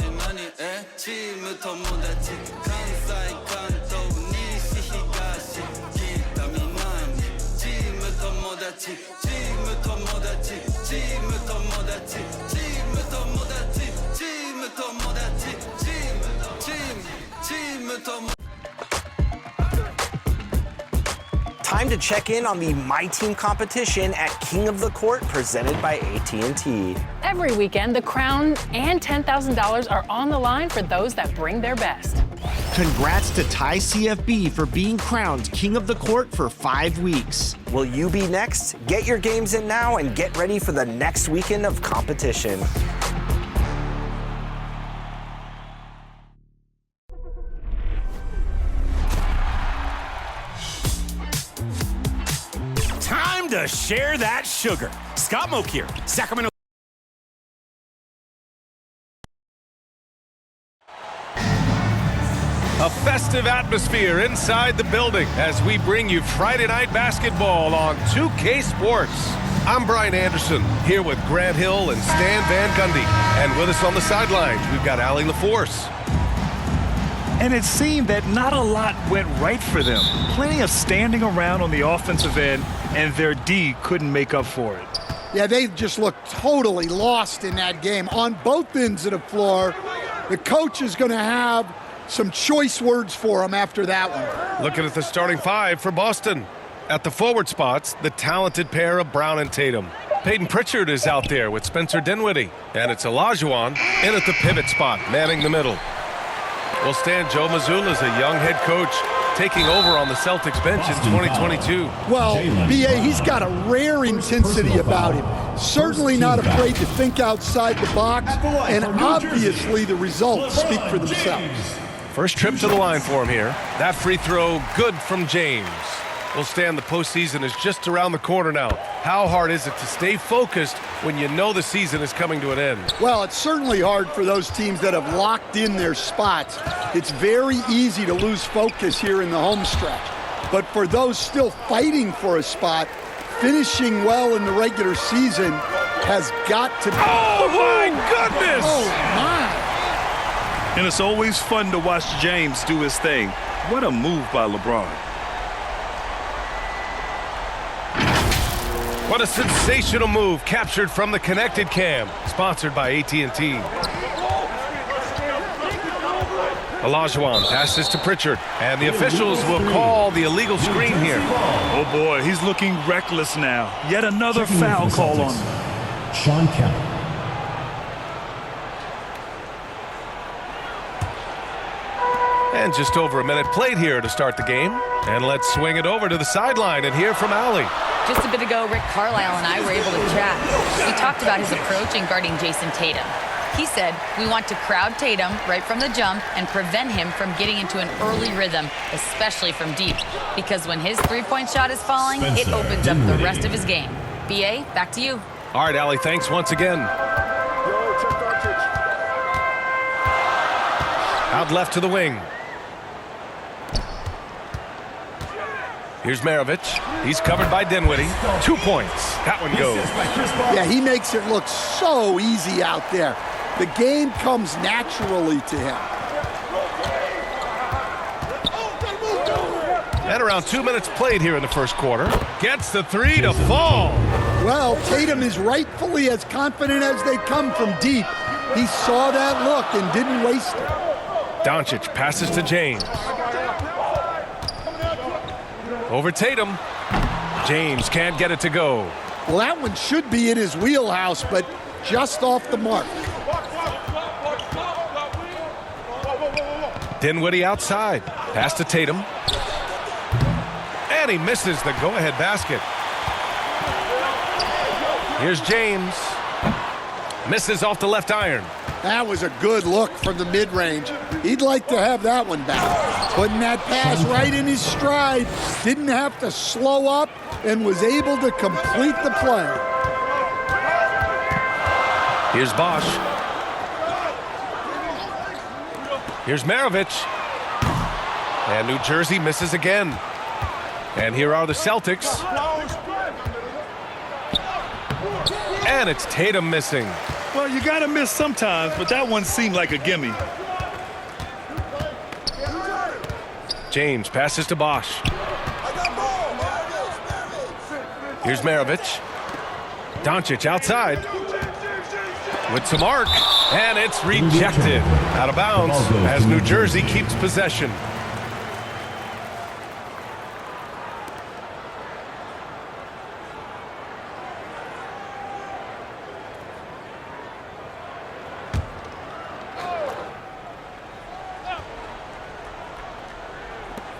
많이 지금 토모다치 간사이 간도 니시 히가시 기타미 나미 지금 토모다치 지금 토모다치 지금 토모다치 지금 토모다치 지금 토모다치 지금 토모다치. Time to check in on the My Team competition at King of the Court presented by AT&T. Every weekend, the crown and $10,000 are on the line for those that bring their best. Congrats to Ty CFB for being crowned King of the Court for 5 weeks. Will you be next? Get your games in now and get ready for the next weekend of competition. Time to share that sugar. Scott Moak here, Sacramento. A festive atmosphere inside the building as we bring you Friday Night Basketball on 2K Sports. I'm Brian Anderson, here with Grant Hill and Stan Van Gundy. And with us on the sidelines, we've got Allie LaForce. And it seemed that not a lot went right for them. Plenty of standing around on the offensive end, and their D couldn't make up for it. Yeah, they just looked totally lost in that game on both ends of the floor. The coach is going to have some choice words for them after that one. Looking at the starting five for Boston. At the forward spots, the talented pair of Brown and Tatum. Peyton Pritchard is out there with Spencer Dinwiddie. And it's Olajuwon in at the pivot spot, manning the middle. Well, Stan, Joe Mazzulla is a young head coach taking over on the Celtics bench in 2022. Well, B.A., he's got a rare intensity about him. Certainly not afraid to think outside the box, and obviously the results speak for themselves. First trip to the line for him here. That free throw, good from James. Well, Stan, the postseason is just around the corner now. How hard is it to stay focused when you know the season is coming to an end? Well, it's certainly hard for those teams that have locked in their spots. It's very easy to lose focus here in the home stretch. But for those still fighting for a spot, finishing well in the regular season has got to be... Oh, my goodness! Oh, my! And it's always fun to watch James do his thing. What a move by LeBron. What a sensational move captured from the connected cam, sponsored by AT&T. Olajuwon passes to Pritchard, and the officials will call the illegal screen here. Oh boy, he's looking reckless now. Yet another foul call on him. Sean Kemp. And just over a minute played here to start the game. And let's swing it over to the sideline and hear from Allie. Just a bit ago, Rick Carlisle and I were able to chat. We talked about his approach in guarding Jason Tatum. He said, we want to crowd Tatum right from the jump and prevent him from getting into an early rhythm, especially from deep. Because when his three-point shot is falling, it opens up the rest of his game. B.A., back to you. All right, Allie, thanks once again. Out left to the wing. Here's Maravich. He's covered by Dinwiddie. 2 points. That one goes. Yeah, he makes it look so easy out there. The game comes naturally to him. And around 2 minutes played here in the first quarter. Gets the three to fall. Well, Tatum is rightfully as confident as they come from deep. He saw that look and didn't waste it. Doncic passes to James. Over Tatum. James can't get it to go. Well, that one should be in his wheelhouse, but just off the mark. Dinwiddie outside. Pass to Tatum. And he misses the go-ahead basket. Here's James. Misses off the left iron. That was a good look from the mid-range. He'd like to have that one back. Putting that pass right in his stride. Didn't have to slow up and was able to complete the play. Here's Bosch. Here's Maravich. And New Jersey misses again. And here are the Celtics. And it's Tatum missing. Well, you got to miss sometimes, but that one seemed like a gimme. James passes to Bosch. Here's Maravich. Doncic outside. With some arc. And it's rejected. Out of bounds as New Jersey keeps possession.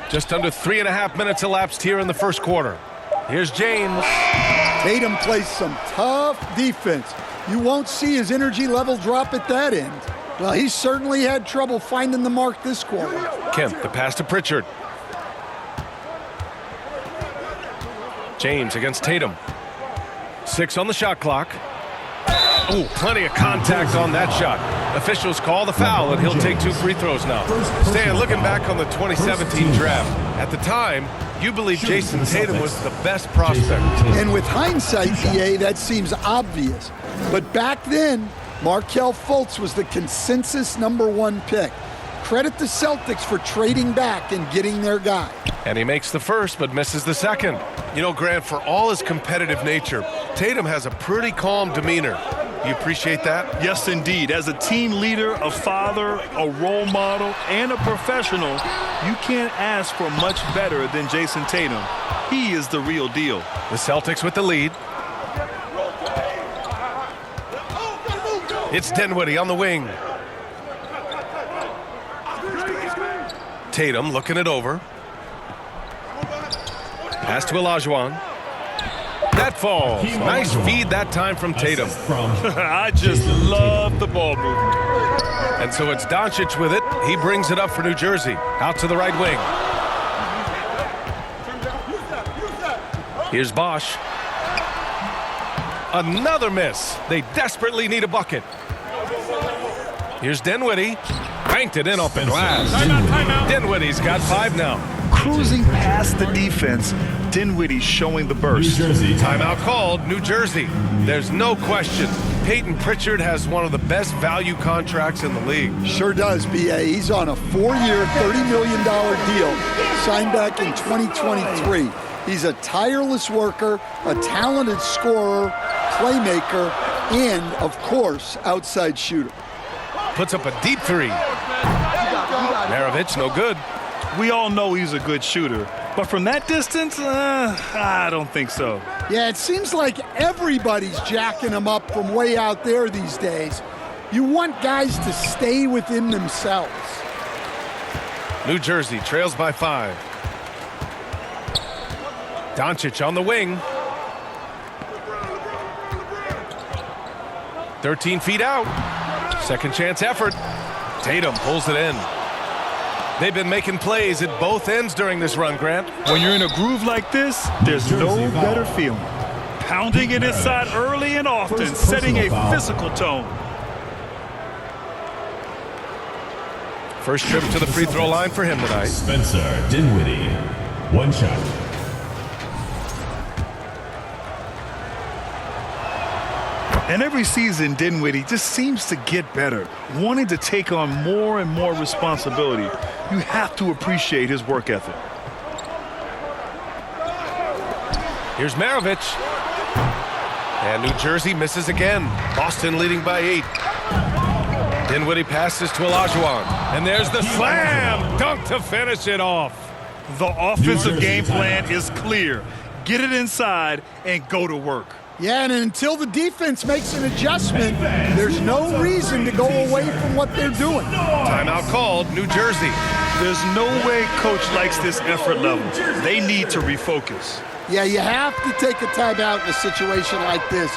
Just under 3.5 minutes elapsed here in the first quarter. Here's James. Tatum plays some tough defense. You won't see his energy level drop at that end. Well, he certainly had trouble finding the mark this quarter. Kemp, the pass to Pritchard. James against Tatum. 6 on the shot clock. Ooh, plenty of contact on that shot. Officials call the foul, and he'll take 2 free throws now. Stan, looking back on the 2017 draft, at the time, you believe Jason Tatum was the best prospect. And with hindsight, BA, that seems obvious. But back then, Markelle Fultz was the consensus #1 pick. Credit the Celtics for trading back and getting their guy. And he makes the first, but misses the second. You know, Grant, for all his competitive nature, Tatum has a pretty calm demeanor. You appreciate that? Yes, indeed. As a team leader, a father, a role model, and a professional, you can't ask for much better than Jason Tatum. He is the real deal. The Celtics with the lead. It's Dinwiddie on the wing. Tatum looking it over. Pass to Olajuwon. That falls. Nice feed that time from Tatum. I just love the ball movement. And so it's Doncic with it. He brings it up for New Jersey. Out to the right wing. Here's Bosch. Another miss. They desperately need a bucket. Here's Dinwiddie. Banked it in off the glass. Dinwiddie's got 5 now. Cruising past the defense, Dinwiddie showing the burst. Timeout called, New Jersey. There's no question. Peyton Pritchard has one of the best value contracts in the league. Sure does, BA. He's on a 4-year, $30 million deal, signed back in 2023. He's a tireless worker, a talented scorer, playmaker, and, of course, outside shooter. Puts up a deep 3. Maravich, no good. We all know he's a good shooter, but from that distance, I don't think so. Yeah, it seems like everybody's jacking him up from way out there these days. You want guys to stay within themselves. New Jersey trails by 5. Doncic on the wing. 13 feet out. Second chance effort. Tatum pulls it in. They've been making plays at both ends during this run, Grant. When you're in a groove like this, there's no better feeling. Pounding it inside early and often, setting a physical tone. First trip to the free throw line for him tonight. Spencer Dinwiddie, 1 shot. And every season, Dinwiddie just seems to get better, wanting to take on more and more responsibility. You have to appreciate his work ethic. Here's Maravich. And New Jersey misses again. Boston leading by 8. Dinwiddie passes to Olajuwon. And there's the slam dunk to finish it off. The offensive game plan is clear. Get it inside and go to work. Yeah, and until the defense makes an adjustment, there's no reason to go away from what they're doing. Timeout called, New Jersey. There's no way coach likes this effort level. They need to refocus. Yeah, you have to take a timeout in a situation like this.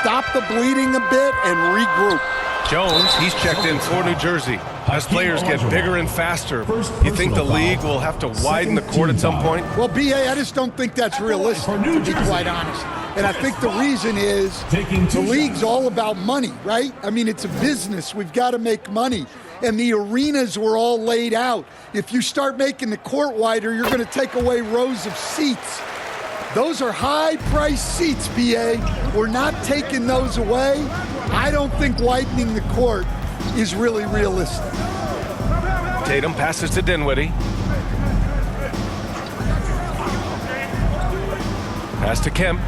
Stop the bleeding a bit and regroup. Jones, he's checked in for New Jersey. As players get bigger and faster, you think the league will have to widen the court at some point? Well, BA, I just don't think that's realistic, to be quite honest. And I think the reason is the league's all about money, right? I mean, it's a business. We've got to make money. And the arenas were all laid out. If you start making the court wider, you're going to take away rows of seats. Those are high-priced seats, BA. We're not taking those away. I don't think widening the court is really realistic. Tatum passes to Dinwiddie. Pass to Kemp.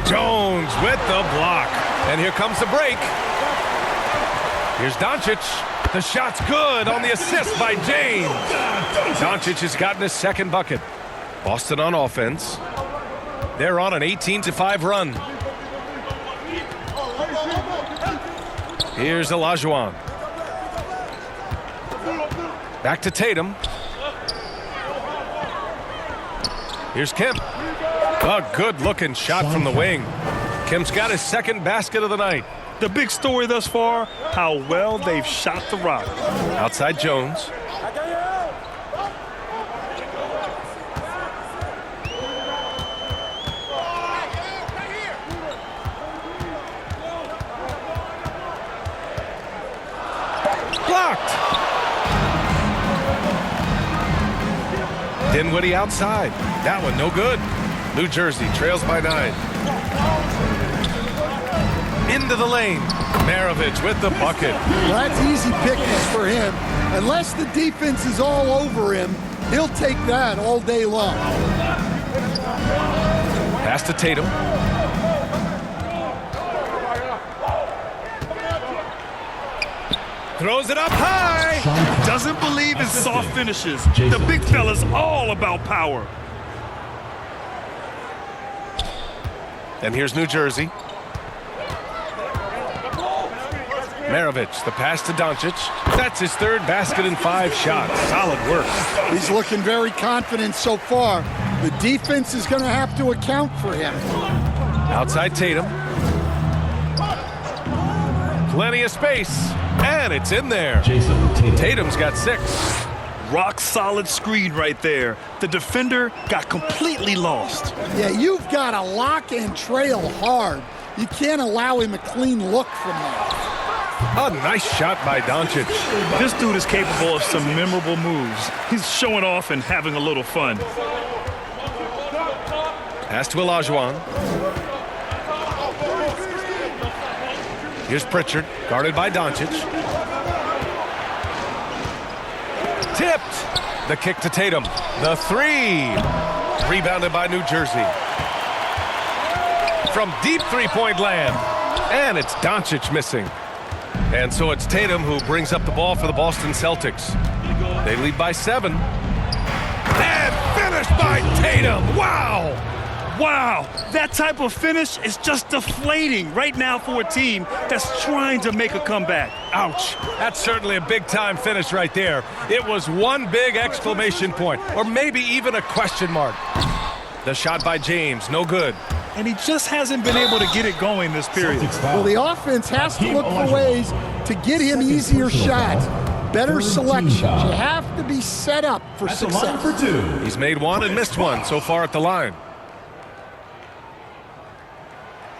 Jones with the block. And here comes the break. Here's Doncic. The shot's good on the assist by James. Doncic has gotten his second bucket. Boston on offense. They're on an 18-5 run. Here's Olajuwon. Back to Tatum. Here's Kemp. A good-looking shot from the wing. Kemp's got his second basket of the night. The big story thus far, how well they've shot the rock. Outside Jones. Blocked. Dinwiddie outside. That one no good. New Jersey trails by 9. Into the lane. Maravich with the bucket. Well, that's easy pickings for him. Unless the defense is all over him, he'll take that all day long. Pass to Tatum. Throws it up high. Doesn't believe in soft finishes. The big fella's all about power. And here's New Jersey. Maravich, the pass to Doncic. That's his third basket in 5 shots. Solid work. He's looking very confident so far. The defense is going to have to account for him. Outside Tatum. Plenty of space. And it's in there. Tatum's got 6. Rock solid screen right there. The defender got completely lost. Yeah, you've got to lock and trail hard. You can't allow him a clean look from there. A nice shot by Doncic. This dude is capable of some memorable moves. He's showing off and having a little fun. Pass to Olajuwon. Here's Pritchard, guarded by Doncic. Tipped. The kick to Tatum. The 3. Rebounded by New Jersey. From deep three-point land. And it's Doncic missing. And so it's Tatum who brings up the ball for the Boston Celtics. They lead by 7. And finished by Tatum. Wow! Wow, that type of finish is just deflating right now for a team that's trying to make a comeback. Ouch. That's certainly a big-time finish right there. It was one big exclamation point, or maybe even a question mark. The shot by James, no good. And he just hasn't been able to get it going this period. Well, the offense has to look for ways to get him easier shots. Better selections. You have to be set up for success. He's made 1 and missed 1 so far at the line.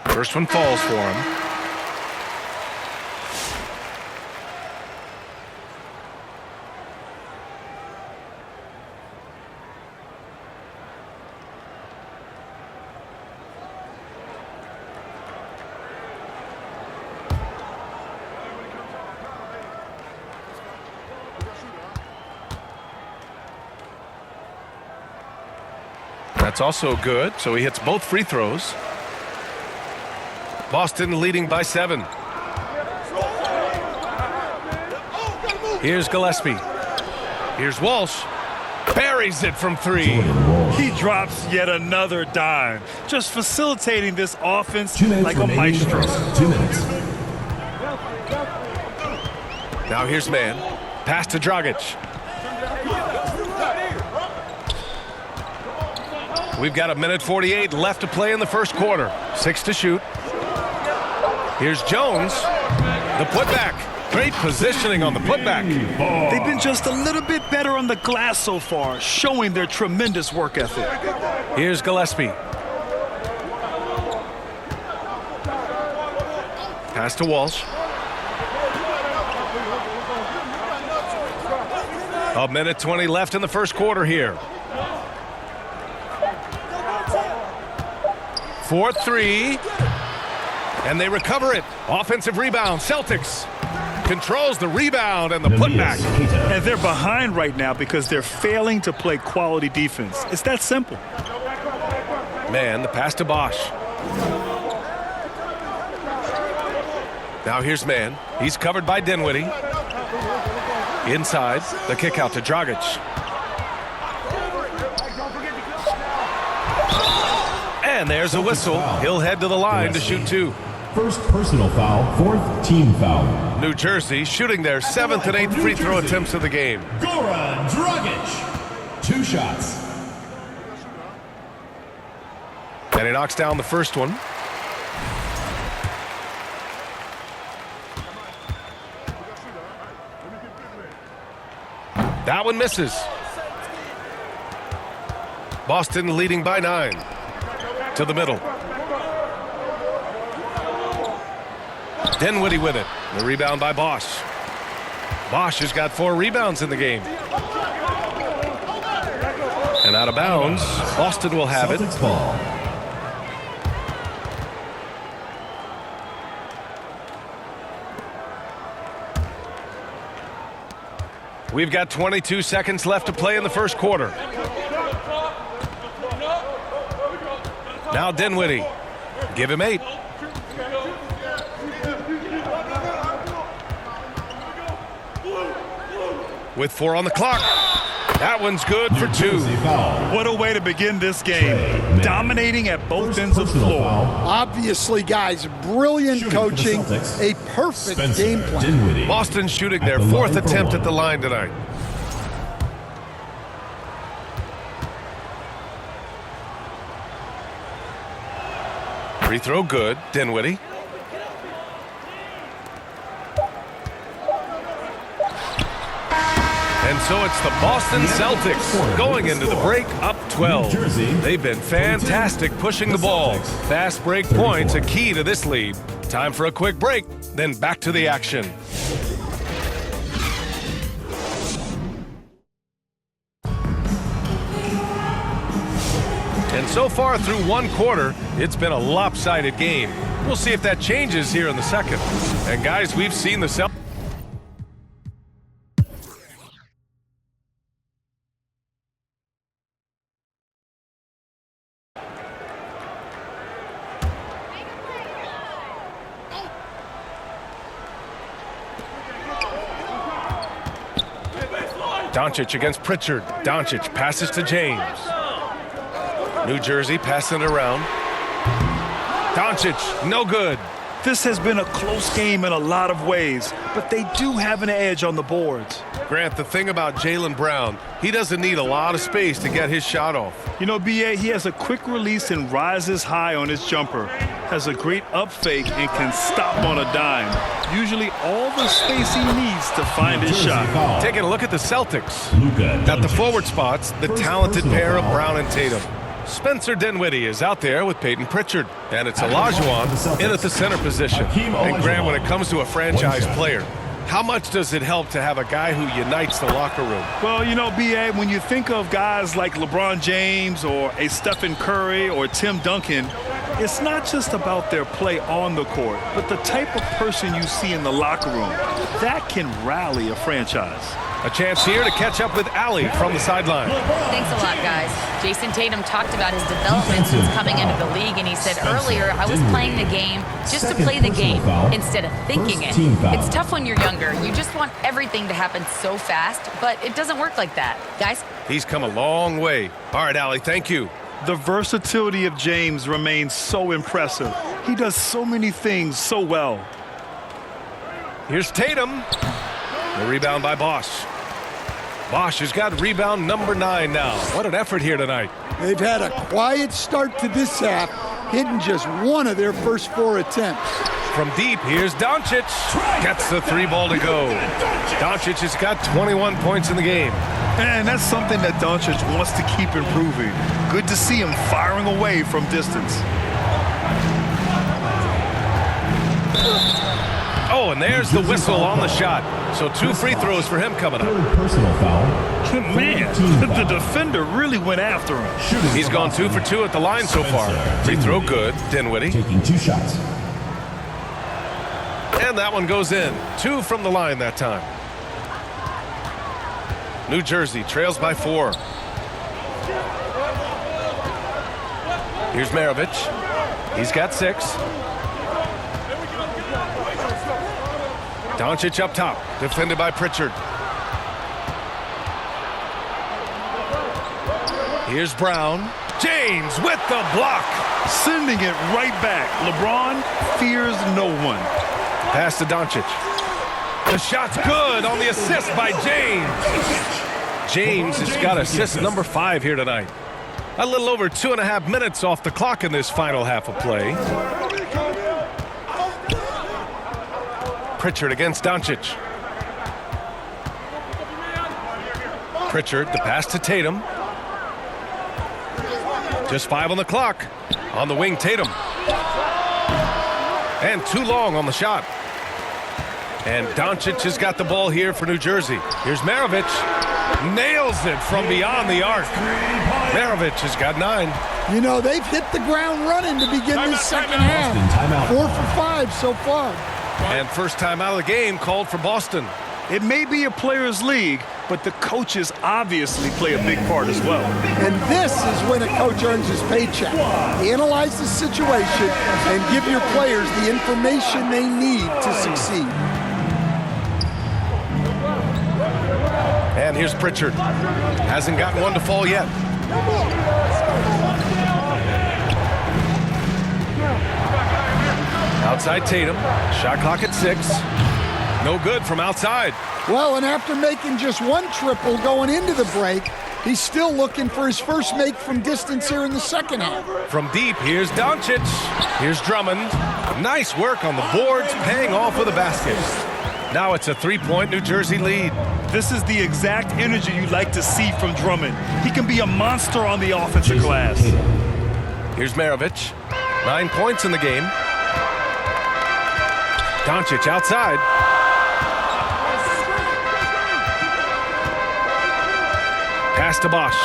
First one falls for him. That's also good, so he hits both free throws. Boston leading by 7. Here's Gillespie. Here's Walsh. Buries it from 3. He drops yet another dime. Just facilitating this offense like a maestro. 2 minutes. Now here's man. Pass to Dragic. We've got 1:48 left to play in the first quarter. 6 to shoot. Here's Jones. The putback. Great positioning on the putback. They've been just a little bit better on the glass so far, showing their tremendous work ethic. Here's Gillespie. Pass to Walsh. 1:20 left in the first quarter here. 4-3. And they recover it. Offensive rebound. Celtics controls the rebound and the putback. And they're behind right now because they're failing to play quality defense. It's that simple. Man, the pass to Bosch. Now here's Man. He's covered by Dinwiddie. Inside, the kick out to Dragic. And there's a whistle. He'll head to the line to shoot 2. First personal foul, 4th team foul. New Jersey shooting their 7th and 8th free throw attempts of the game. Goran Dragic, 2 shots. And he knocks down the first one. That one misses. Boston leading by 9. To the middle. Dinwiddie with it. The rebound by Bosch. Bosch has got 4 rebounds in the game. And out of bounds, Boston will have it. Celtics ball. We've got 22 seconds left to play in the first quarter. Now Dinwiddie. Give him 8. With 4 on the clock. That one's good for 2. What a way to begin this game. Dominating at both ends of the floor. Obviously, guys, brilliant coaching, a perfect game plan. Boston shooting their 4th attempt at the line tonight. Free throw good. Dinwiddie. And so it's the Boston Celtics going into the break up 12. They've been fantastic pushing the ball. Fast break points a key to this lead. Time for a quick break, then back to the action. And so far through one quarter, it's been a lopsided game. We'll see if that changes here in the second. And guys, we've seen the Celtics. Doncic against Pritchard. Doncic passes to James. New Jersey passing it around. Doncic, no good. This has been a close game in a lot of ways, but they do have an edge on the boards. Grant, the thing about Jaylen Brown, he doesn't need a lot of space to get his shot off. You know, B.A., he has a quick release and rises high on his jumper. Has a great up fake and can stop on a dime. Usually all the space he needs to find his shot. Taking a look at the Celtics. At the forward spots, the talented pair of Brown and Tatum. Spencer Dinwiddie is out there with Peyton Pritchard. And it's Olajuwon in at the center position. And Grant, when it comes to a franchise player, how much does it help to have a guy who unites the locker room? Well, you know, B.A., when you think of guys like LeBron James or a Stephen Curry or Tim Duncan, it's not just about their play on the court, but the type of person you see in the locker room. That can rally a franchise. A chance here to catch up with Allie from the sideline. Thanks a lot, guys. Jason Tatum talked about his development since coming into the league, and he said earlier, I was playing the game just to play the game instead of thinking it. It's tough when you're younger. You just want everything to happen so fast, but it doesn't work like that. Guys? He's come a long way. All right, Allie, thank you. The versatility of James remains so impressive. He does so many things so well. Here's Tatum. The rebound by Bosch. Bosch has got rebound number 9 now. What an effort here tonight. They've had a quiet start to this half, hitting just one of their first 4 attempts. From deep, here's Doncic. Gets the 3 ball to go. Doncic has got 21 points in the game. And that's something that Doncic wants to keep improving. Good to see him firing away from distance. Oh, and there's the whistle on the shot. So 2 free throws for him coming up. Personal foul. Man, the defender really went after him. He's gone 2 for 2 at the line so far. Free throw good. Dinwiddie. Taking 2 shots. And that one goes in. 2 from the line that time. New Jersey trails by 4. Here's Maravich. He's got 6. Doncic up top, defended by Pritchard. Here's Brown. James with the block. Sending it right back. LeBron fears no one. Pass to Doncic. The shot's good on the assist by James. James has got assist number 5 here tonight. A little over 2.5 minutes off the clock in this final half of play. Pritchard against Doncic. Pritchard, the pass to Tatum. Just 5 on the clock. On the wing, Tatum. And too long on the shot. And Doncic has got the ball here for New Jersey. Here's Maravich. Nails it from beyond the arc. Maravich has got 9. You know, they've hit the ground running to begin this second half. 4 for 5 so far. And first time out of the game called for Boston. It may be a players' league, but the coaches obviously play a big part as well. And this is when a coach earns his paycheck. Analyze the situation and give your players the information they need to succeed. And here's Pritchard. Hasn't gotten one to fall yet. Outside Tatum. Shot clock at 6. No good from outside. Well, and after making just 1 triple going into the break, he's still looking for his first make from distance here in the second half. From deep, here's Doncic. Here's Drummond. Nice work on the boards, paying off with a basket. Now it's a 3-point New Jersey lead. This is the exact energy you like to see from Drummond. He can be a monster on the offensive glass. Here's Maravich. 9 points in the game. Doncic outside. Pass to Bosch.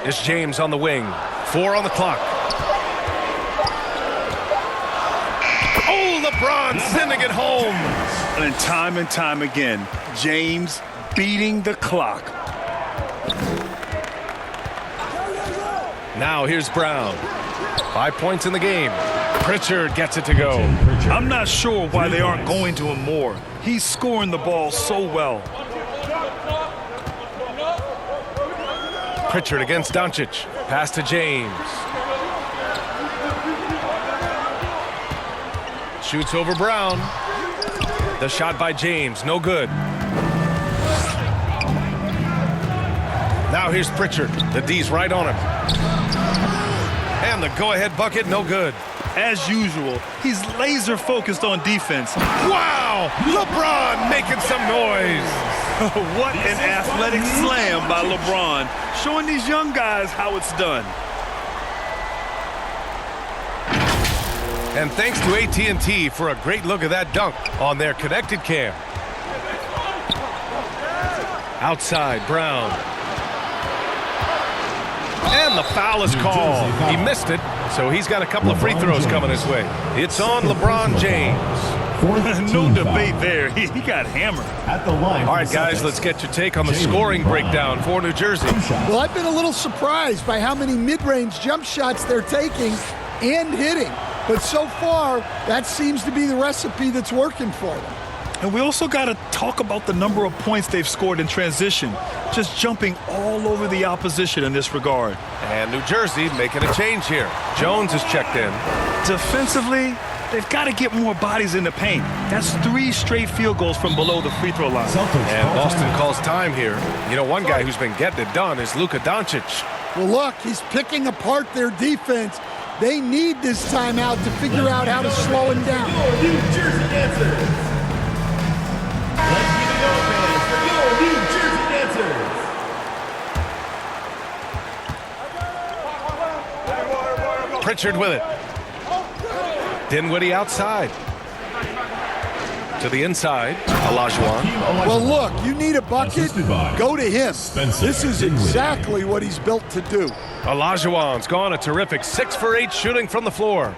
It's James on the wing. 4 on the clock. Oh, LeBron sending it home. And time again, James beating the clock. Now here's Brown. 5 points in the game. Pritchard gets it to go. I'm not sure why they aren't going to him more. He's scoring the ball so well. Pritchard against Doncic. Pass to James. Shoots over Brown. The shot by James, no good. Now here's Pritchard. The D's right on him. And the go-ahead bucket, no good. As usual, he's laser focused on defense. Wow! LeBron making some noise. What an athletic slam by LeBron, showing these young guys how it's done. And thanks to AT&T for a great look at that dunk on their connected cam. Outside, Brown. And the foul is called. He missed it, so he's got a couple of free throws coming his way. It's on LeBron James. No debate there. He got hammered. At the line. All right, guys, let's get your take on the scoring breakdown for New Jersey. Well, I've been a little surprised by how many mid-range jump shots they're taking and hitting. But so far, that seems to be the recipe that's working for them. And we also got to talk about the number of points they've scored in transition, just jumping all over the opposition in this regard. And New Jersey making a change here. Jones is checked in. Defensively, they've got to get more bodies in the paint. That's 3 straight field goals from below the free throw line. And Boston calls time here. You know, one guy who's been getting it done is Luka Doncic. Well, look, he's picking apart their defense. They need this timeout to figure out how to slow him down. New Jersey dancers. Let's give it up, fans, for your New Jersey dancers. Pritchard with it. Dinwiddie outside. To the inside, Olajuwon. Well, look, you need a bucket, go to him. This is exactly what he's built to do. Olajuwon's gone a terrific 6 for 8 shooting from the floor.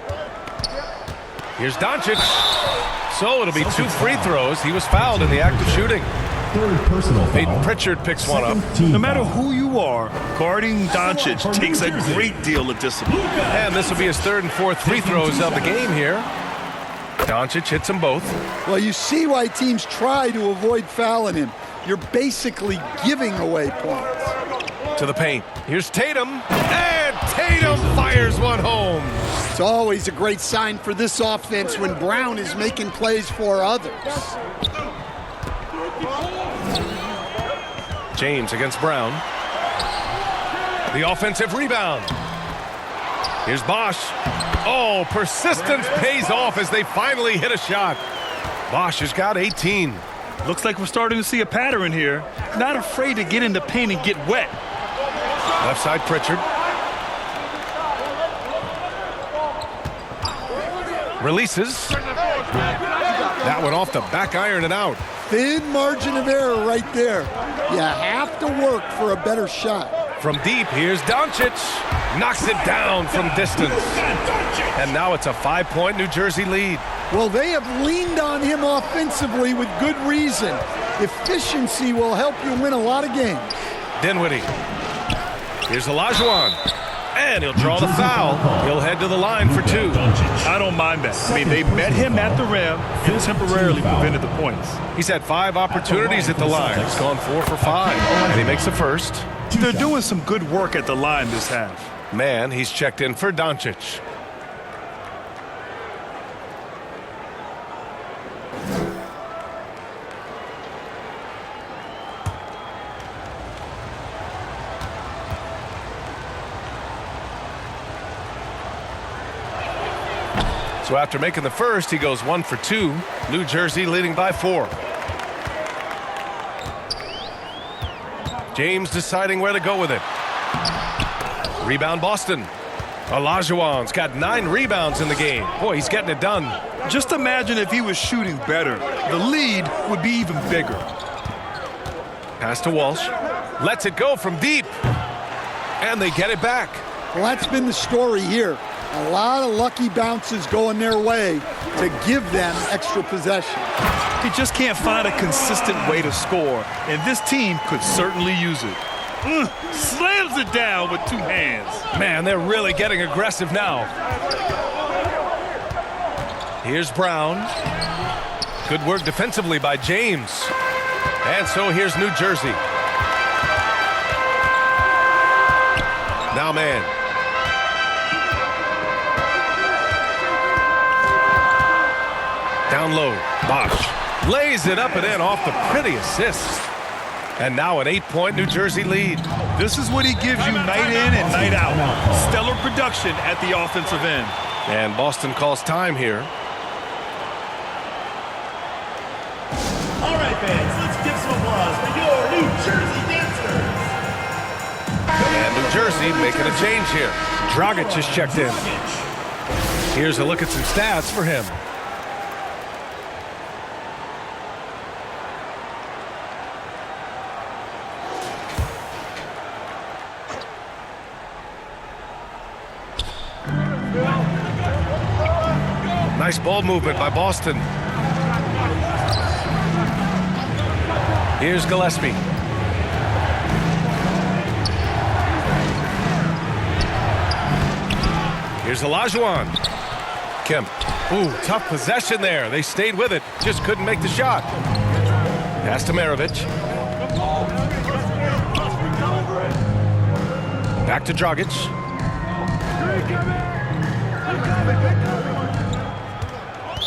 Here's Doncic. So it'll be 2 free throws. He was fouled in the act of shooting. Third personal foul. Peyton Pritchard picks one up. No matter who you are, guarding Doncic takes a great deal of discipline. And this will be his 3rd and 4th free throws of the game here. Doncic hits them both. Well, you see why teams try to avoid fouling him. You're basically giving away points. To the paint. Here's Tatum. And Tatum fires one home. It's always a great sign for this offense when Brown is making plays for others. James against Brown. The offensive rebound. Here's Bosch. Oh, persistence pays off as they finally hit a shot. Bosch has got 18. Looks like we're starting to see a pattern here. Not afraid to get in the paint and get wet. Left side, Pritchard. Releases. That one off the back iron and out. Thin margin of error right there. You have to work for a better shot. From deep, here's Doncic. Knocks it down from distance. And now it's a 5-point New Jersey lead. Well, they have leaned on him offensively with good reason. Efficiency will help you win a lot of games. Dinwiddie. Here's Olajuwon. And he'll draw the foul. He'll head to the line for 2. I don't mind that. I mean, they met him at the rim and temporarily prevented the points. He's had 5 opportunities at the line. He's gone 4 for 5. And he makes the first. They're doing some good work at the line this half. Man, he's checked in for Doncic. So after making the first, he goes 1 for 2. New Jersey leading by 4. James deciding where to go with it. Rebound Boston. Olajuwon's got 9 rebounds in the game. Boy, he's getting it done. Just imagine if he was shooting better. The lead would be even bigger. Pass to Walsh. Lets it go from deep. And they get it back. Well, that's been the story here. A lot of lucky bounces going their way to give them extra possession. He just can't find a consistent way to score, and this team could certainly use it. Slams it down with 2 hands. Man, they're really getting aggressive now. Here's Brown. Good work defensively by James. And so here's New Jersey. Now man. Down low, Bosch lays it up and in off the pretty assist. And now an 8-point New Jersey lead. This is what he gives you night in and night out. Stellar production at the offensive end. And Boston calls time here. All right, fans, let's give some applause for your New Jersey dancers. And New Jersey making a change here. Dragic is checked in. Here's a look at some stats for him. Nice ball movement by Boston. Here's Gillespie. Here's Olajuwon. Kemp. Ooh, tough possession there. They stayed with it. Just couldn't make the shot. Pass to Maravich. Back to Dragic.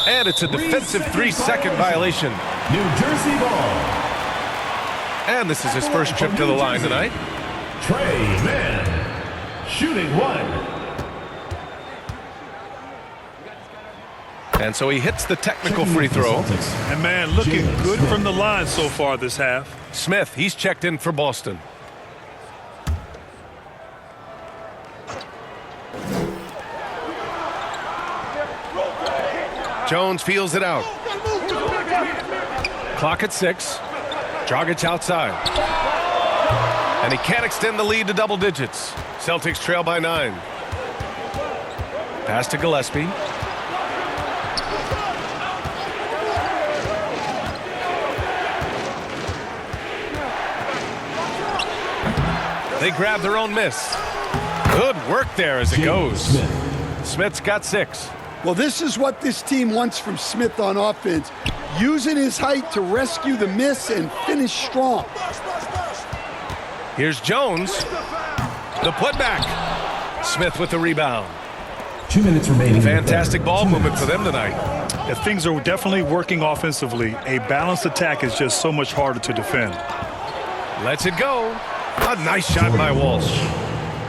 And it's a defensive 3-second violation. New Jersey ball. And this is his first trip to the line tonight. Trey Mann, shooting 1. And so he hits the technical free throw. And man, looking good from the line so far this half. Smith, he's checked in for Boston. Jones feels it out. Clock at 6. Dragic outside. And he can't extend the lead to double digits. Celtics trail by 9. Pass to Gillespie. They grab their own miss. Good work there as it goes. Smith's got 6. Well, this is what this team wants from Smith on offense. Using his height to rescue the miss and finish strong. Here's Jones. The putback. Smith with the rebound. 2 minutes remaining. Fantastic ball movement for them tonight. If things are definitely working offensively, a balanced attack is just so much harder to defend. Lets it go. A nice shot by Walsh.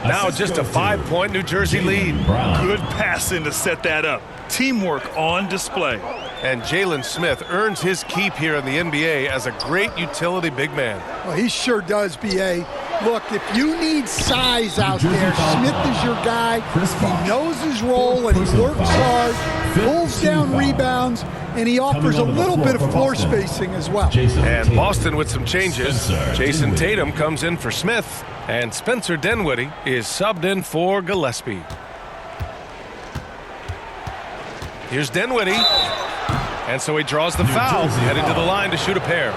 Now just a 5-point New Jersey lead. Good passing to set that up. Teamwork on display. And Jalen Smith earns his keep here in the NBA as a great utility big man. Well, he sure does, B.A. Look, if you need size out there, Smith is your guy. He knows his role and he works hard, pulls down rebounds, and he offers a little bit of floor spacing as well. And Boston with some changes. Jason Tatum comes in for Smith, and Spencer Dinwiddie is subbed in for Gillespie. Here's Dinwiddie. And so he draws the foul, headed to the line to shoot a pair.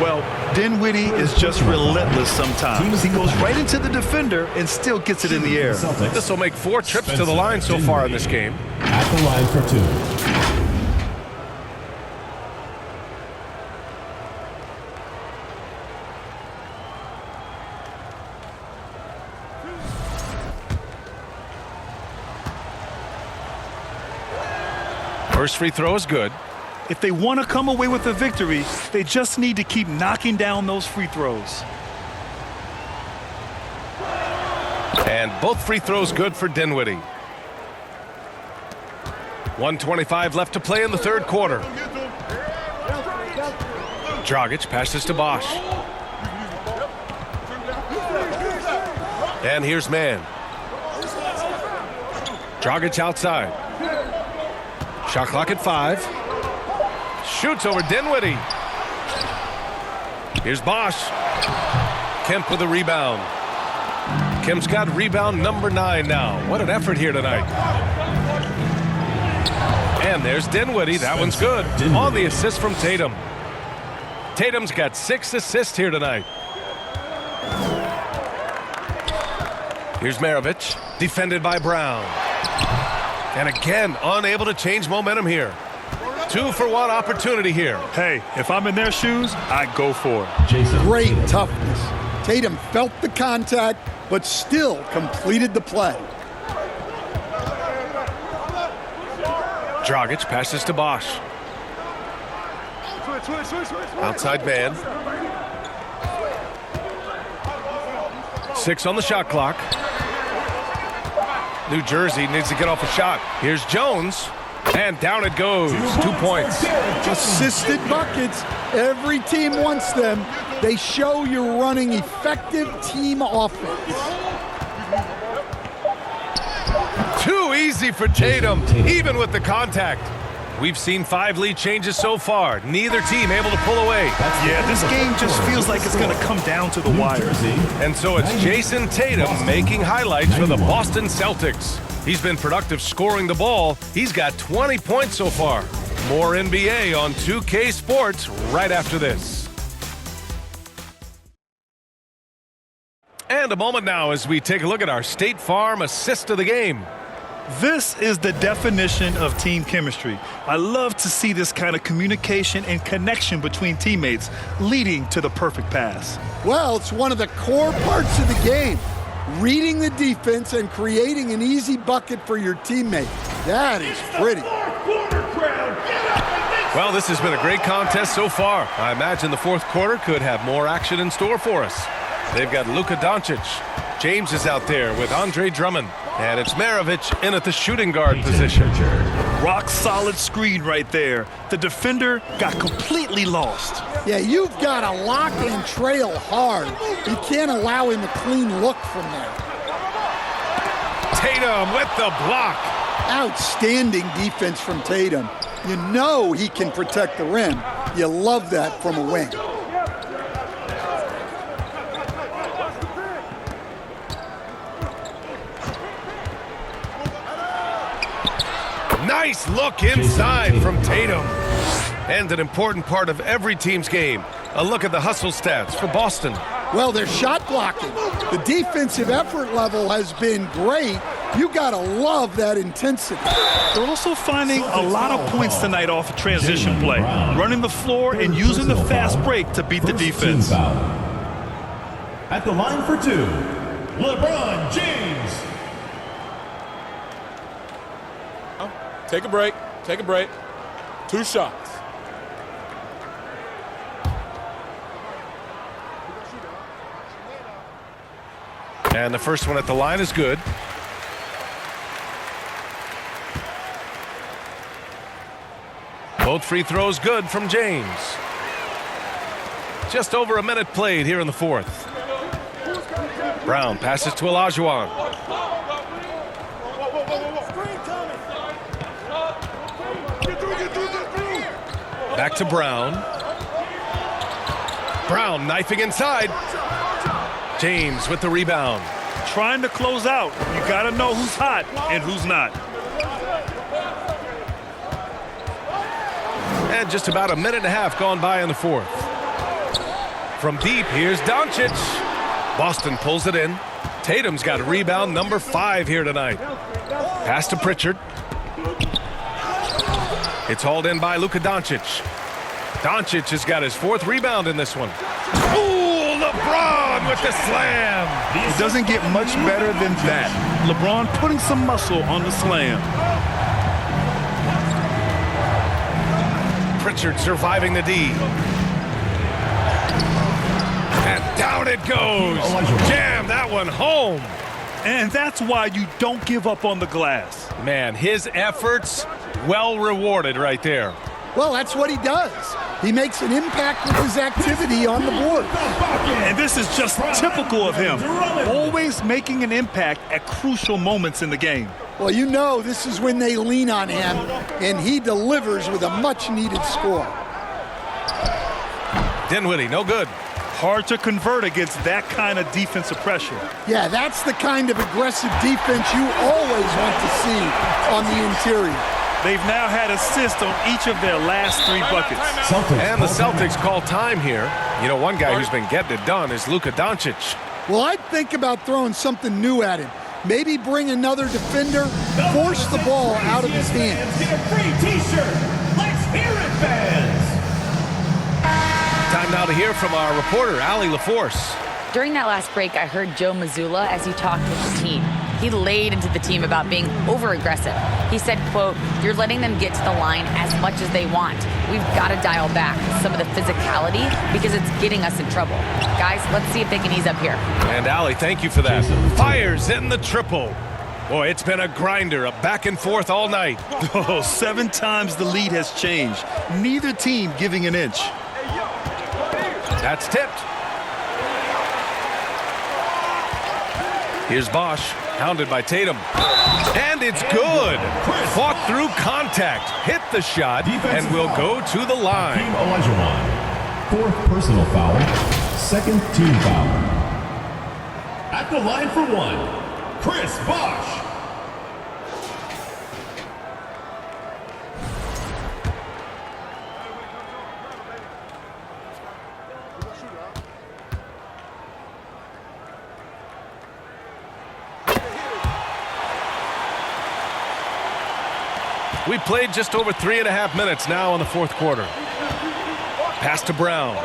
Well, Dinwiddie is just relentless sometimes. He goes right into the defender and still gets it in the air. This will make 4 trips to the line so far in this game. At the line for 2. First free throw is good. If they want to come away with a victory, they just need to keep knocking down those free throws. And both free throws good for Dinwiddie. 1:25 left to play in the third quarter. Dragic passes to Bosch. And here's Mann. Dragic outside. Shot clock at 5. Shoots over Dinwiddie. Here's Bosch. Kemp with a rebound. Kemp's got rebound number 9 now. What an effort here tonight. And there's Dinwiddie. That one's good. On the assist from Tatum. Tatum's got 6 assists here tonight. Here's Maravich. Defended by Brown. And again, unable to change momentum here. 2-for-1 opportunity here. Hey, if I'm in their shoes, I go for it. Great toughness. Tatum felt the contact, but still completed the play. Dragic passes to Bosch. Outside man. 6 on the shot clock. New Jersey needs to get off a shot. Here's Jones. And down it goes. 2 points. Assisted buckets. Every team wants them. They show you're running effective team offense. Too easy for Tatum, even with the contact. We've seen 5 lead changes so far. Neither team able to pull away. Yeah, this game just feels like it's going to come down to the wire. And so it's Jason Tatum making highlights for the Boston Celtics. He's been productive scoring the ball. He's got 20 points so far. More NBA on 2K Sports right after this. And a moment now as we take a look at our State Farm assist of the game. This is the definition of team chemistry. I love to see this kind of communication and connection between teammates leading to the perfect pass. Well, it's one of the core parts of the game. Reading the defense and creating an easy bucket for your teammate. That is pretty. Well, this has been a great contest so far. I imagine the fourth quarter could have more action in store for us. They've got Luka Doncic. James is out there with Andre Drummond. And it's Maravich in at the shooting guard position. Rock solid screen right there. The defender got completely lost. Yeah, you've got to lock and trail hard. You can't allow him a clean look from there. Tatum with the block. Outstanding defense from Tatum. You know he can protect the rim. You love that from a wing. Nice look inside from Tatum. And an important part of every team's game. A look at the hustle stats for Boston. Well, they're shot blocking. The defensive effort level has been great. You gotta love that intensity. They're also finding a lot of points tonight off of transition play, running the floor and using the fast break to beat the defense. At the line for two, LeBron James. Take a break. Take a break. 2 shots. And the first one at the line is good. Both free throws good from James. Just over a minute played here in the fourth. Brown passes to Olajuwon. Back to Brown. Brown knifing inside. James with the rebound. Trying to close out. You got to know who's hot and who's not. And just about a minute and a half gone by in the fourth. From deep, here's Doncic. Boston pulls it in. Tatum's got a rebound number 5 here tonight. Pass to Pritchard. It's hauled in by Luka Doncic. Doncic has got his 4th rebound in this one. Ooh, LeBron with the slam. It doesn't get much better than that. LeBron putting some muscle on the slam. Pritchard surviving the D. And down it goes. Jam that one home. And that's why you don't give up on the glass. Man, his efforts well rewarded right there. Well, that's what he does. He makes an impact with his activity on the board. And this is just typical of him. Always making an impact at crucial moments in the game. Well, you know this is when they lean on him, and he delivers with a much-needed score. Dinwiddie, no good. Hard to convert against that kind of defensive pressure. Yeah, that's the kind of aggressive defense you always want to see on the interior. They've now had assists on each of their last 3 buckets. And the Celtics call time here. You know, one guy who's been getting it done is Luka Doncic. Well, I'd think about throwing something new at him. Maybe bring another defender, force the ball out of his hands. Get a free t-shirt. Let's hear it, fans. Time now to hear from our reporter, Allie LaForce. During that last break, I heard Joe Mazzulla as he talked with the team. He laid into the team about being over-aggressive. He said, quote, "You're letting them get to the line as much as they want. We've got to dial back some of the physicality because it's getting us in trouble. Guys, let's see if they can ease up here." And Allie, thank you for that. Fires in the triple. Boy, it's been a grinder, a back and forth all night. Oh, 7 times the lead has changed. Neither team giving an inch. That's tipped. Here's Bosch, hounded by Tatum. And it's good. Fought through contact, hit the shot, and will go to the line. Team Olajuwon. 4th personal foul. 2nd team foul. At the line for 1, Chris Bosch. We played just over 3.5 minutes now in the fourth quarter. Pass to Brown.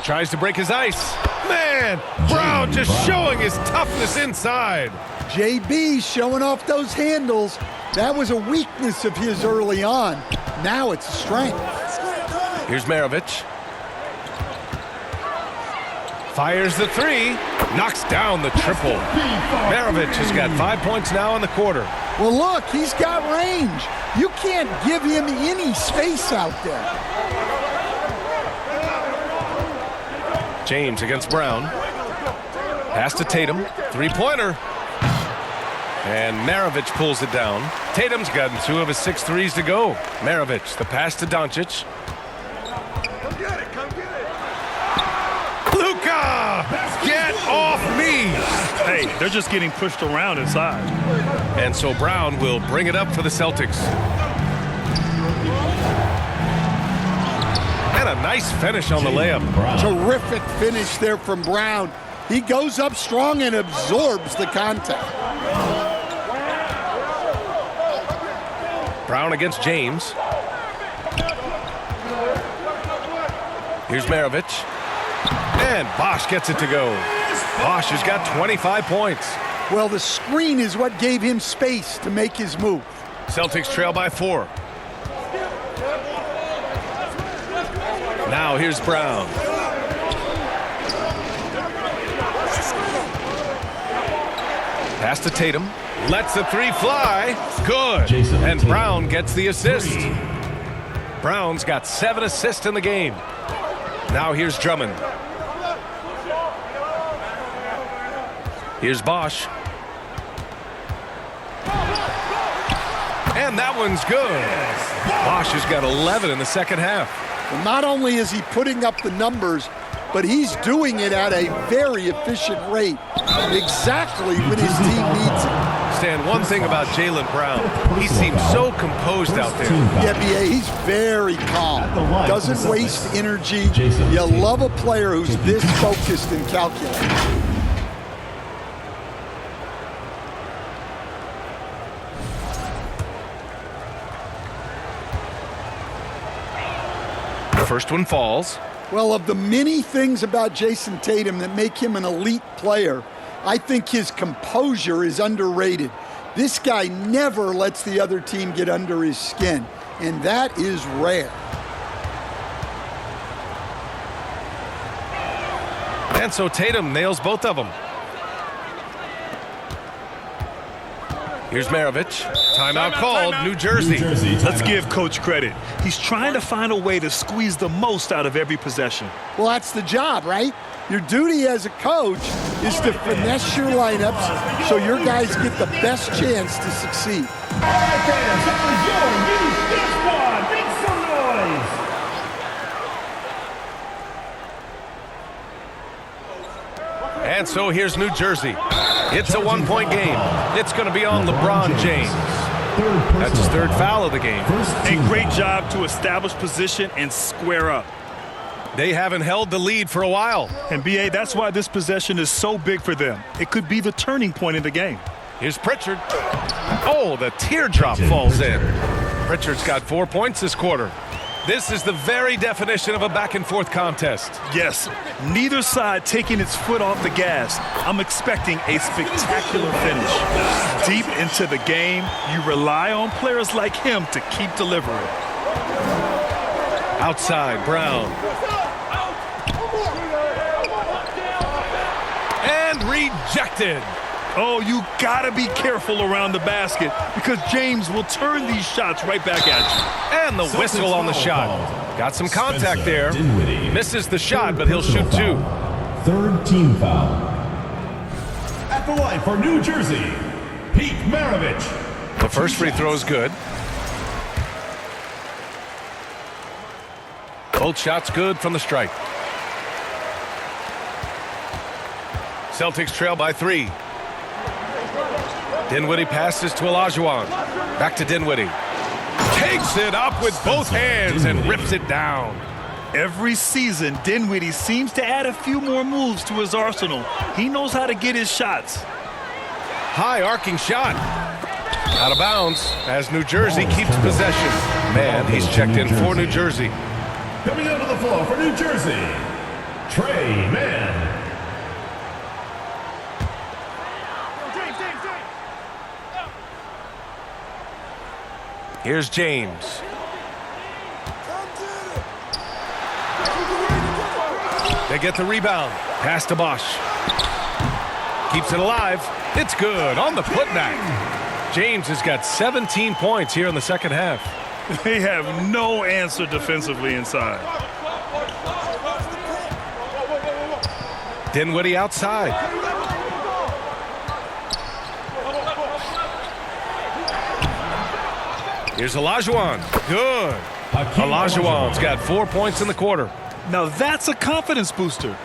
Tries to break his ice. Man, Brown just showing his toughness inside. JB showing off those handles. That was a weakness of his early on. Now it's a strength. Here's Maravich. Fires the 3. Knocks down the triple. Maravich has got 5 points now in the quarter. Well, look, he's got range. You can't give him any space out there. James against Brown. Pass to Tatum. 3-pointer. And Maravich pulls it down. Tatum's gotten 2 of his 6 threes to go. Maravich, the pass to Doncic. Come get it, come get it. Luka! Get off me! Hey, they're just getting pushed around inside. And so Brown will bring it up for the Celtics. And a nice finish on the layup. Terrific finish there from Brown. He goes up strong and absorbs the contact. Brown against James. Here's Maravich. And Bosch gets it to go. Bosch has got 25 points. Well, the screen is what gave him space to make his move. Celtics trail by 4. Now here's Brown. Pass to Tatum. Lets the 3 fly. Good. And Brown gets the assist. Brown's got 7 assists in the game. Now here's Drummond. Here's Bosch. And that one's good. Bosch has got 11 in the second half. Well, not only is he putting up the numbers, but he's doing it at a very efficient rate, exactly when his team needs it. Stan, one thing about Jaylen Brown, he seems so composed out there. Yeah, B.A., he's very calm, doesn't waste energy. You love a player who's this focused and calculated. The first one falls. Well, of the many things about Jason Tatum that make him an elite player, I think his composure is underrated. This guy never lets the other team get under his skin, and that is rare. And so Tatum nails both of them. Here's Maravich. Timeout called, New Jersey. Let's give Coach credit. He's trying to find a way to squeeze the most out of every possession. Well, that's the job, right? Your duty as a coach is to finesse your lineups so your guys get the best chance to succeed. All right, fans, that was your Use This One. Make some noise. And so here's New Jersey. It's a 1-point game. It's going to be on LeBron James. That's his 3rd foul of the game. A great job to establish position and square up. They haven't held the lead for a while. And, B.A., that's why this possession is so big for them. It could be the turning point in the game. Here's Pritchard. Oh, the teardrop falls in. Pritchard's got 4 points this quarter. This is the very definition of a back-and-forth contest. Yes, neither side taking its foot off the gas. I'm expecting a spectacular finish. Deep into the game, you rely on players like him to keep delivering. Outside, Brown. And rejected. Oh, you gotta be careful around the basket because James will turn these shots right back at you. And the whistle on the shot. Got some contact there. Misses the shot, but he'll shoot 2. 3rd team foul. At the line for New Jersey, Pete Maravich. The first free throw is good. Both shots good from the stripe. Celtics trail by 3. Dinwiddie passes to Olajuwon. Back to Dinwiddie. Takes it up with both hands and rips it down. Every season, Dinwiddie seems to add a few more moves to his arsenal. He knows how to get his shots. High arcing shot. Out of bounds as New Jersey keeps possession. Man, he's checked in for New Jersey. Coming out of the floor for New Jersey, Trey Mann. Here's James. They get the rebound. Pass to Bosch. Keeps it alive. It's good on the putback. James has got 17 points here in the second half. They have no answer defensively inside. Dinwiddie outside. Here's Olajuwon. Good. Olajuwon's got 4 points in the quarter. Now that's a confidence booster.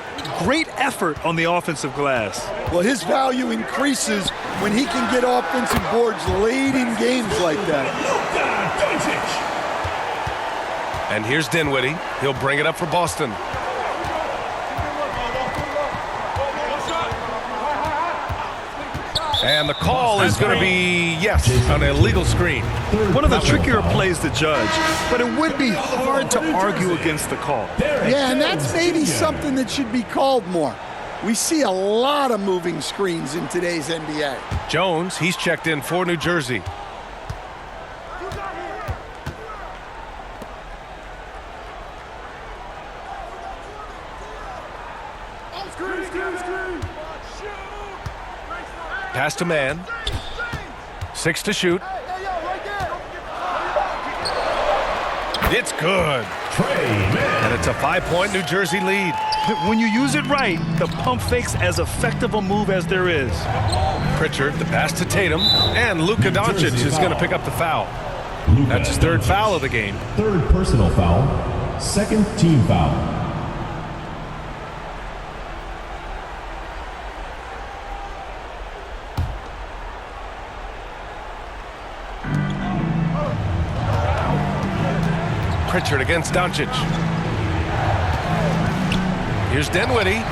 Great effort on the offensive glass. Well, his value increases when he can get offensive boards late in games like that. And here's Dinwiddie. He'll bring it up for Boston. And the call is going to be, yes, an illegal screen. One of the trickier plays to judge, but it would be hard to argue against the call. Yeah, and that's maybe something that should be called more. We see a lot of moving screens in today's NBA. Jones, he's checked in for New Jersey. Pass to man. 6 to shoot. It's good. And it's a 5-point New Jersey lead. When you use it right, the pump fake's as effective a move as there is. Pritchard, the pass to Tatum, and Luka Doncic is going to pick up the foul. That's his 3rd foul of the game. 3rd personal foul. 2nd team foul. Pritchard against Doncic. Here's Dinwiddie.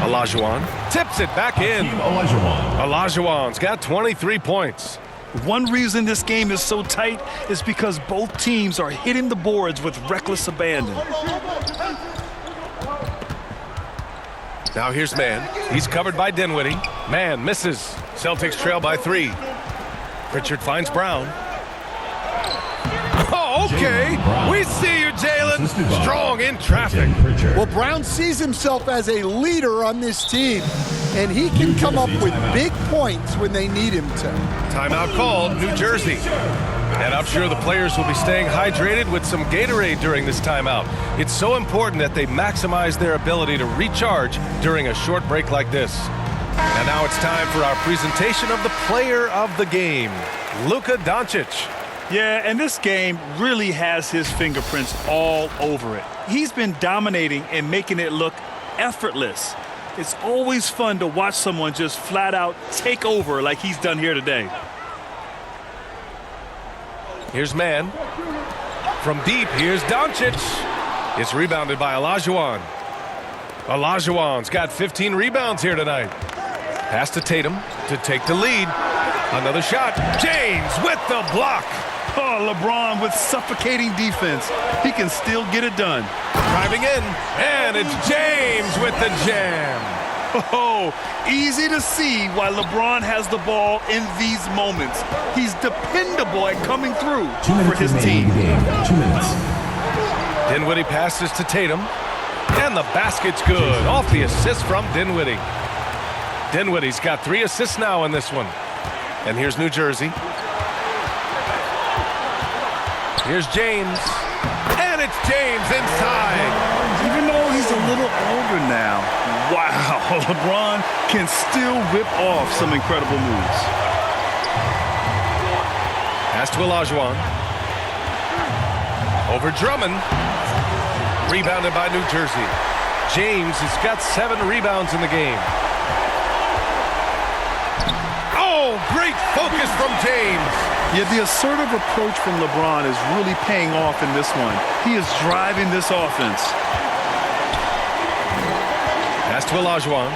Olajuwon tips it back in. Olajuwon's got 23 points. One reason this game is so tight is because both teams are hitting the boards with reckless abandon. Now here's Man. He's covered by Dinwiddie. Man misses. Celtics trail by 3. Pritchard finds Brown. Okay, we see you, Jalen. Strong in traffic. Well, Brown sees himself as a leader on this team, and he can come up with big points when they need him to. Timeout called, New Jersey. And I'm sure the players will be staying hydrated with some Gatorade during this timeout. It's so important that they maximize their ability to recharge during a short break like this. And now it's time for our presentation of the player of the game, Luka Doncic. Yeah, and this game really has his fingerprints all over it. He's been dominating and making it look effortless. It's always fun to watch someone just flat out take over like he's done here today. Here's Man. From deep, here's Doncic. It's rebounded by Olajuwon. Olajuwon's got 15 rebounds here tonight. Pass to Tatum to take the lead. Another shot. James with the block. Oh, LeBron with suffocating defense. He can still get it done. Driving in, and it's James with the jam. Oh, easy to see why LeBron has the ball in these moments. He's dependable at coming through for his team. 2 minutes. Dinwiddie passes to Tatum, and the basket's good off the assist from Dinwiddie. Dinwiddie's got 3 assists now in this one. And here's New Jersey. Here's James, and it's James inside. Even though he's a little older now, wow, LeBron can still rip off some incredible moves. Pass to Olajuwon. Over Drummond. Rebounded by New Jersey. James has got 7 rebounds in the game. Oh, great focus from James. Yeah, the assertive approach from LeBron is really paying off in this one. He is driving this offense. Pass to Olajuwon.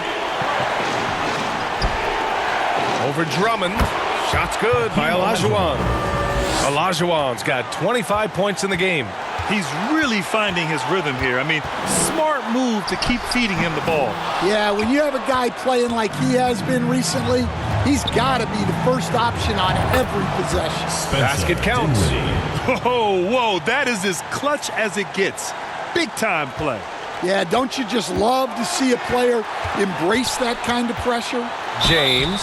Over Drummond. Shot's good by Olajuwon. Olajuwon's got 25 points in the game. He's really finding his rhythm here. I mean, smart move to keep feeding him the ball. Yeah, when you have a guy playing like he has been recently, he's got to be the first option on every possession. Basket counts. Whoa, that is as clutch as it gets. Big-time play. Yeah, don't you just love to see a player embrace that kind of pressure? James.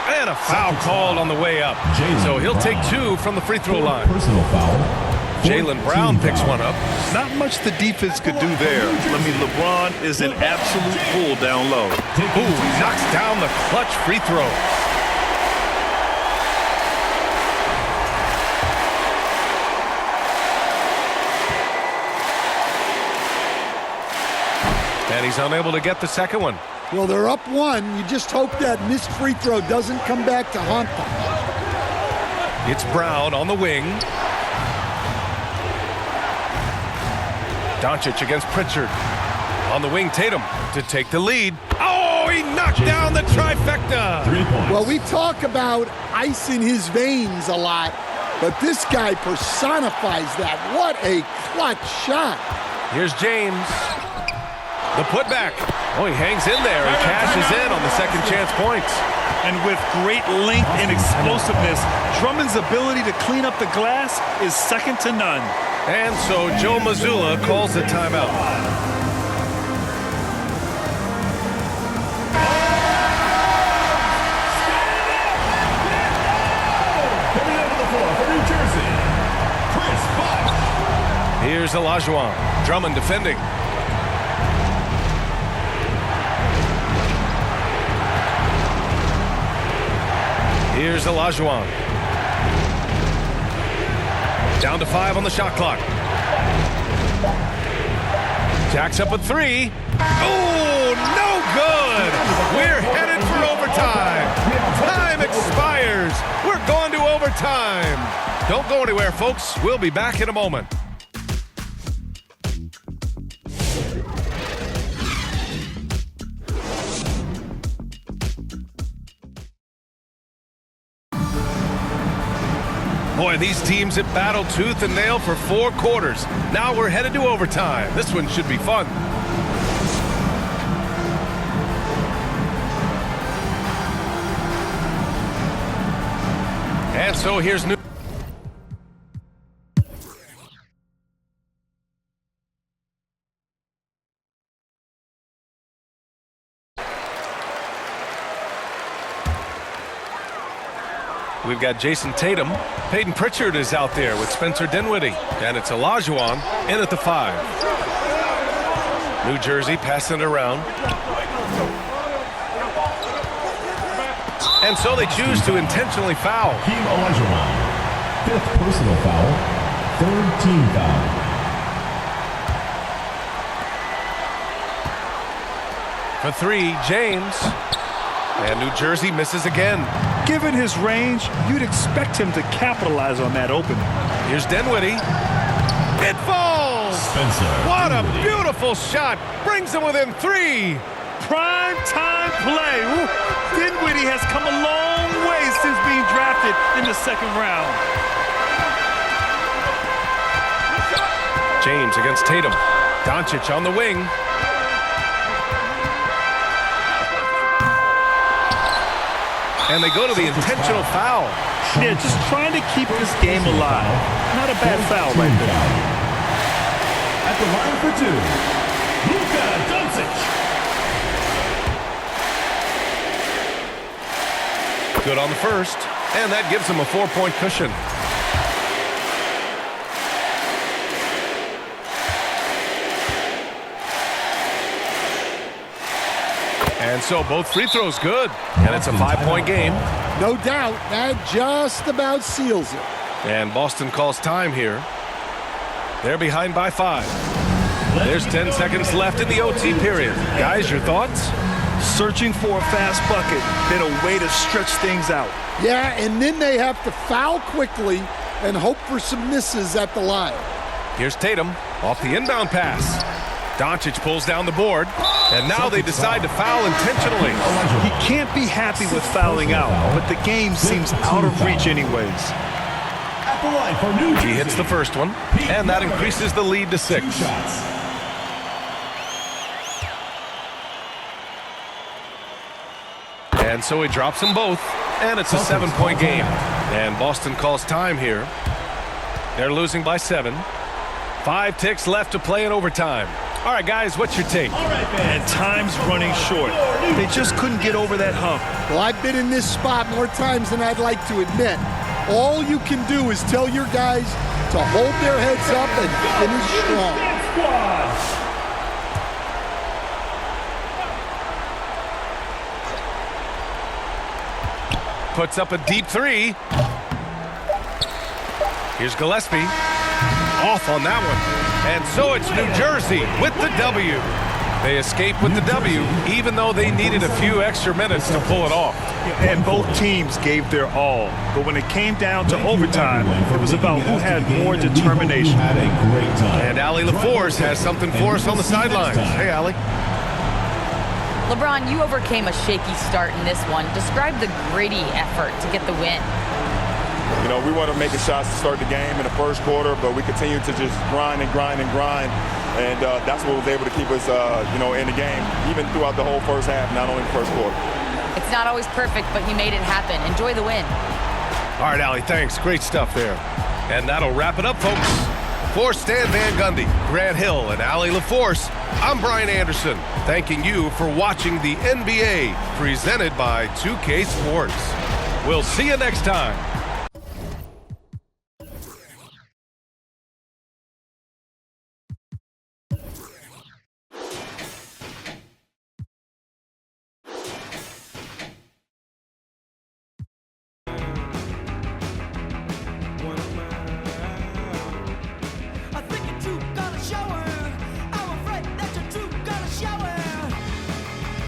And a foul called on the way up. So he'll take 2 from the free throw line. Personal foul. Jalen Brown picks one up. Not much the defense could do there. I mean, LeBron is an absolute bull down low. Ooh, knocks down the clutch free throw. And he's unable to get the second one. Well, they're up one. You just hope that missed free throw doesn't come back to haunt them. It's Brown on the wing. Doncic against Pritchard. On the wing, Tatum to take the lead. Oh, he knocked down the trifecta. 3 points. Well, we talk about ice in his veins a lot, but this guy personifies that. What a clutch shot. Here's James. The putback. Oh, he hangs in there and cashes in on the second chance points. And with great length and explosiveness, Drummond's ability to clean up the glass is second to none. And so Joe Mazzulla calls the timeout. Coming out of the floor for New Jersey, Chris Bosh. Here's Olajuwon. Drummond defending. Here's Olajuwon. Down to 5 on the shot clock. Jacks up with 3. Oh, no good. We're headed for overtime. Time expires. We're going to overtime. Don't go anywhere, folks. We'll be back in a moment. Boy, these teams have battled tooth and nail for 4 quarters. Now we're headed to overtime. This one should be fun. And so here's New. We've got Jason Tatum. Peyton Pritchard is out there with Spencer Dinwiddie. And it's Olajuwon in at the 5. New Jersey passing it around. And so they choose to intentionally foul. Hakeem Olajuwon, 5th personal foul, 3rd team foul. For 3, James. And New Jersey misses again. Given his range, you'd expect him to capitalize on that opening. Here's Dinwiddie. It falls! Spencer What a Dinwiddie. beautiful shot! Brings them within 3. Prime time play. Ooh, Dinwiddie has come a long way since being drafted in the second round. James against Tatum. Doncic on the wing. And they go to the intentional foul. Yeah, just trying to keep this game alive. Not a bad foul right there. At the line for 2, Luka Doncic. Good on the first, and that gives them a 4-point cushion. And so both free throws good, and it's a 5-point game. No doubt, that just about seals it. And Boston calls time here. They're behind by 5. There's 10 seconds left in the OT period. Guys, your thoughts? Searching for a fast bucket, then a way to stretch things out. Yeah, and then they have to foul quickly and hope for some misses at the line. Here's Tatum off the inbound pass. Doncic pulls down the board, and now they decide to foul intentionally. He can't be happy with fouling out, but the game seems out of reach anyways. At the line for New Jersey, He hits the first one, and that increases the lead to 6. 2 shots. And so he drops them both, and it's a 7-point game. And Boston calls time here. They're losing by 7. 5 ticks left to play in overtime. All right, guys, what's your take? And time's running short. They just couldn't get over that hump. Well, I've been in this spot more times than I'd like to admit. All you can do is tell your guys to hold their heads up and finish strong. Puts up a deep 3. Here's Gillespie. Off on that one. And so it's New Jersey with the W. They escaped with the W, even though they needed a few extra minutes to pull it off. And both teams gave their all. But when it came down to overtime, it was about who had more determination. And Allie LaForce has something for us on the sidelines. Hey, Allie. LeBron, you overcame a shaky start in this one. Describe the gritty effort to get the win. You know, we wanted to make shots to start the game in the first quarter, but we continued to just grind and grind and grind. And that's what was able to keep us, in the game, even throughout the whole first half, not only the first quarter. It's not always perfect, but you made it happen. Enjoy the win. All right, Allie, thanks. Great stuff there. And that'll wrap it up, folks. For Stan Van Gundy, Grant Hill, and Allie LaForce, I'm Brian Anderson, thanking you for watching the NBA presented by 2K Sports. We'll see you next time.